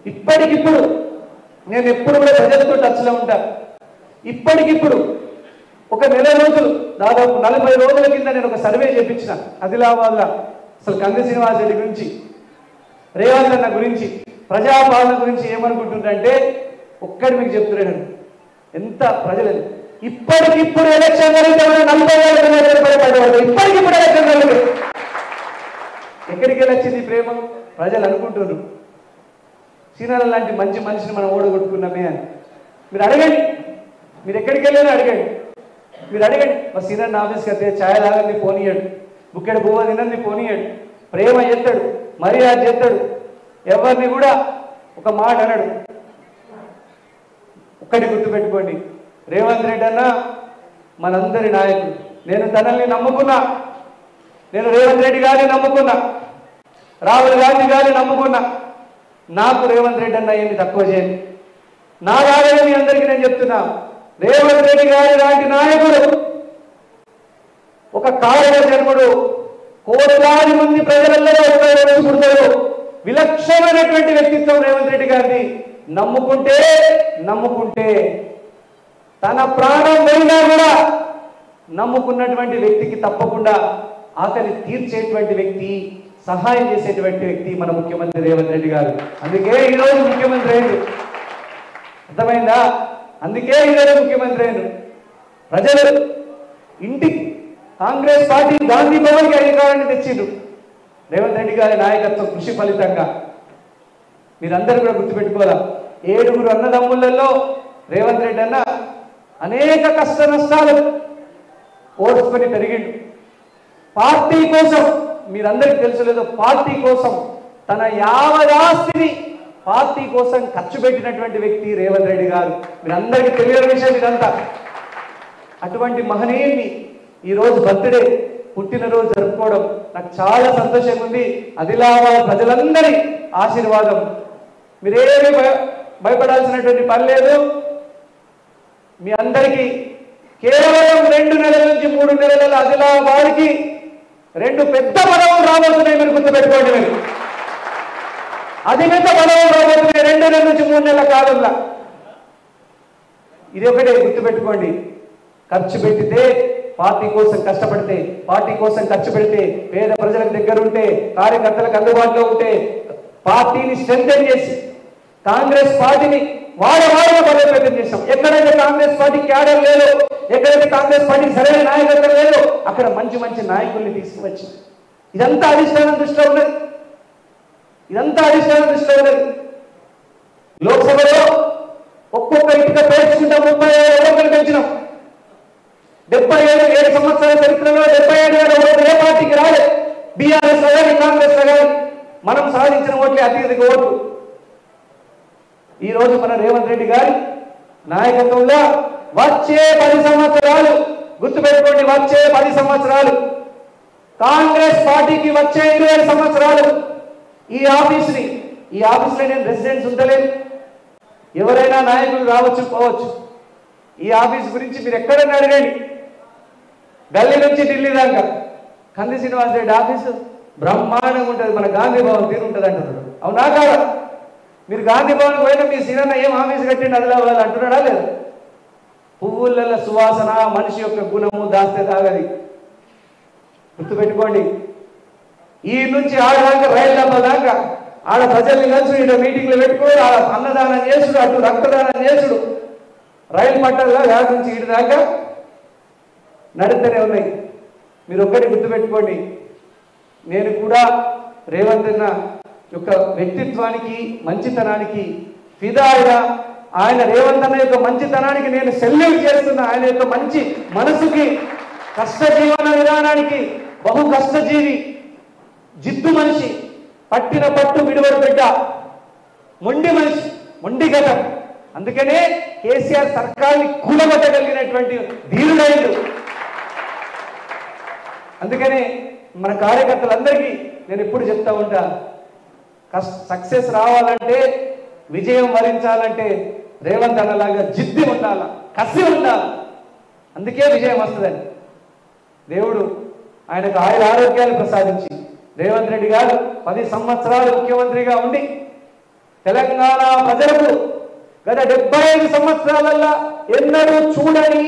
ఇప్పటికిప్పుడు నేను ఎప్పుడు కూడా ప్రజలతో టచ్లో ఉంటా. ఇప్పటికిప్పుడు ఒక నెల రోజులు దాదాపు 40 రోజుల కింద నేను ఒక సర్వే చేపించిన ఆదిలాబాద్లో. అసలు కంది శ్రీనివాస్ రెడ్డి గురించి, రేవంత్ అన్న గురించి, ప్రజాపాలన గురించి ఏమనుకుంటుందంటే ఒక్కటి మీకు చెప్తున్నాను, ఎంత ప్రజలు ఇప్పటికిప్పుడు ఎలక్షన్ జరిగితే 40,000 ఇప్పటికిప్పుడు ఎలక్షన్ జరిగింది. ఎక్కడికి వెళ్ళొచ్చింది ప్రేమ? ప్రజలు అనుకుంటున్నారు సీనాల లాంటి మంచి మనిషిని మనం ఓడగొట్టుకున్నామే అని. మీరు అడగండి, మీరు ఎక్కడికి వెళ్ళారో అడగండి, మీరు అడగండి. మా సీనన్న ఆఫీస్కి వస్తే ఛాయ్ తాగండి పోనీయాడు, బుక్కెడు పువ్వు తినండి పోనీయాడు, ప్రేమ చేస్తాడు, మర్యాద చేస్తాడు, ఎవరిని కూడా ఒక మాట అన్నాడు. ఒక్కటి గుర్తుపెట్టుకోండి, రేవంత్ రెడ్డి అన్న మనందరి నాయకుడు. నేను తనల్ని నమ్ముకున్నా, నేను రేవంత్ రెడ్డి గారిని నమ్ముకున్నా, రాహుల్ గాంధీ గారిని నమ్ముకున్నా. నాకు రేవంత్ రెడ్డి అన్న ఏమి తక్కువ చేయండి. నా రాగని మీ అందరికీ నేను చెప్తున్నా, రేవంత్ రెడ్డి గారి లాంటి నాయకుడు, ఒక కారణ జన్ముడు, కోట్లాది మంది ప్రజలలో పుడతాడు. విలక్షణమైనటువంటి వ్యక్తిత్వం రేవంత్ రెడ్డి గారిని. నమ్ముకుంటే తన ప్రాణం పోయినా కూడా నమ్ముకున్నటువంటి వ్యక్తికి తప్పకుండా ఆకలి తీర్చేటువంటి వ్యక్తి, సహాయం చేసేటువంటి వ్యక్తి మన ముఖ్యమంత్రి రేవంత్ రెడ్డి గారు. అందుకే ఈరోజు ముఖ్యమంత్రి అయ్యారు. అర్థమైందా? అందుకే ఈరోజు ముఖ్యమంత్రి అయ్యారు. ప్రజలు ఇంటికి కాంగ్రెస్ పార్టీ గాంధీ భవన్కి అధికారాన్ని తెచ్చిండ్రు రేవంత్ రెడ్డి గారి నాయకత్వం కృషి ఫలితంగా. మీరందరూ కూడా గుర్తుపెట్టుకోవాలా, 7 అన్నదమ్ములలో రేవంత్ రెడ్డి అన్న అనేక కష్ట నష్టాలు ఓడ్చుకొని పెరిగిండు. పార్టీ కోసం, మీరందరికీ తెలుసు లేదో, పార్టీ కోసం తన యావదాస్తిని పార్టీ కోసం ఖర్చు పెట్టినటువంటి వ్యక్తి రేవంత్ రెడ్డి గారు. మీరందరికీ తెలియని విషయం ఇదంతా. అటువంటి మహనీయుని ఈరోజు బర్త్డే, పుట్టినరోజు జరుపుకోవడం నాకు చాలా సంతోషంగా ఉంది. ఆదిలాబాద్ ప్రజలందరి ఆశీర్వాదం. మీరేమీ భయపడాల్సినటువంటి పని లేదు. మీ అందరికీ కేవలం 2 నెలల నుంచి 3 నెలల ఆదిలాబాద్కి 2 పెద్ద పదవులు రాబోతున్నాయి. మీరు గుర్తుపెట్టుకోండి, మీరు అతిపెద్ద పదవులు రాబోతున్నాయి 2 నెలల నుంచి 3 నెలల కాలంలో. ఇది ఒకటే గుర్తుపెట్టుకోండి, ఖర్చు పెట్టితే, పార్టీ కోసం కష్టపడితే, పార్టీ కోసం ఖర్చు పెడితే, పేద ప్రజలకు దగ్గర ఉంటే, కార్యకర్తలకు అందుబాటులో ఉంటే, పార్టీని స్ట్రెంథెన్ చేసి కాంగ్రెస్ పార్టీని వాడవాడగా బలోపేతం చేశాం. ఎక్కడైతే కాంగ్రెస్ పార్టీ క్యాడర్ లేదు, ఎక్కడైతే కాంగ్రెస్ పార్టీకి సరైన నాయకత్వం లేదు, అక్కడ మంచి మంచి నాయకుల్ని తీసుకువచ్చి ఇదంతా అధిష్టానం దృష్టిలో ఉన్నది. లోక్సభలో ఒక్కొక్క ఇంటికి పేర్చుకుంటా 37 ఓట్లు పెంచినాం. 77 సంవత్సరాల చరిత్రలో 77 ఏ పార్టీకి రాలేదు. బీఆర్ఎస్ కానీ కాంగ్రెస్ కానీ మనం సాధించిన ఓట్లే అత్యధిక ఓట్లు. ఈ రోజు మన రేవంత్ రెడ్డి గారి నాయకత్వంలో వచ్చే 10 సంవత్సరాలు, గుర్తుపెట్టుకోండి, వచ్చే 10 సంవత్సరాలు, కాంగ్రెస్ పార్టీకి వచ్చే 20 సంవత్సరాలు ఈ ఆఫీస్లో నేను రెసిడెన్స్ ఉండలేదు. ఎవరైనా నాయకులు రావచ్చు పోవచ్చు. ఈ ఆఫీస్ గురించి మీరు ఎక్కడైనా అడగండి, ఢిల్లీ నుంచి ఢిల్లీ దాకా కంది శ్రీనివాస్ రెడ్డి ఆఫీసు బ్రహ్మాండంగా ఉంటుంది. మన గాంధీ భవన్ తీరు ఉంటుంది అంటున్నాడు. అవునా కాదా? మీరు గాంధీ భవన్ పోయినా మీ సీనన్న ఏం ఆఫీస్ కట్టిండి ఆదిలాబాద్ అంటున్నాడా లేదా? పువ్వులలో సువాసన, మనిషి యొక్క గుణము దాస్తే తాగది. గుర్తుపెట్టుకోండి. ఈ నుంచి ఆడదాకా రైలు డబ్బా దాకా ఆడ ప్రజల్ని కలిసి ఇక్కడ మీటింగ్లు పెట్టుకోడు, ఆడ అన్నదానం చేసుడు, అటు రక్తదానం చేసుడు, రైలు పట్టాల్లో దాని నుంచి ఇటు దాకా నడుస్తూనే ఉన్నాయి. మీరు ఒక్కటి గుర్తుపెట్టుకోండి, నేను కూడా రేవంత్ అన్న యొక్క వ్యక్తిత్వానికి, మంచితనానికి ఫిదాయిగా, ఆయన రేవంత్ అన్న యొక్క మంచితనానికి నేను సెల్యూట్ చేస్తున్నా. ఆయన యొక్క మంచి మనసుకి, కష్ట జీవన విధానానికి, బహు కష్టజీవి, జిద్దు మనిషి, పట్టిన పట్టు విడువడు బిడ్డ, మొండి మనిషి, మొండి గతం. అందుకనే కేసీఆర్ సర్కార్ని కూలగొట్టగలిగినటువంటి ధీరుడైండు. అందుకనే మన కార్యకర్తలందరికీ నేను ఎప్పుడు చెప్తా ఉంటా, సక్సెస్ రావాలంటే, విజయం వరించాలంటే రేవంత్ అన్నలాగా జిద్ది ఉండాల, కసి ఉండాలి. అందుకే విజయం వస్తుందని దేవుడు ఆయనకు ఆరోగ్యాలు ప్రసాదించి రేవంత్ రెడ్డి గారు 10 సంవత్సరాలు ముఖ్యమంత్రిగా ఉండి తెలంగాణ ప్రజలకు గత 75 సంవత్సరాలలో ఎన్నడూ చూడని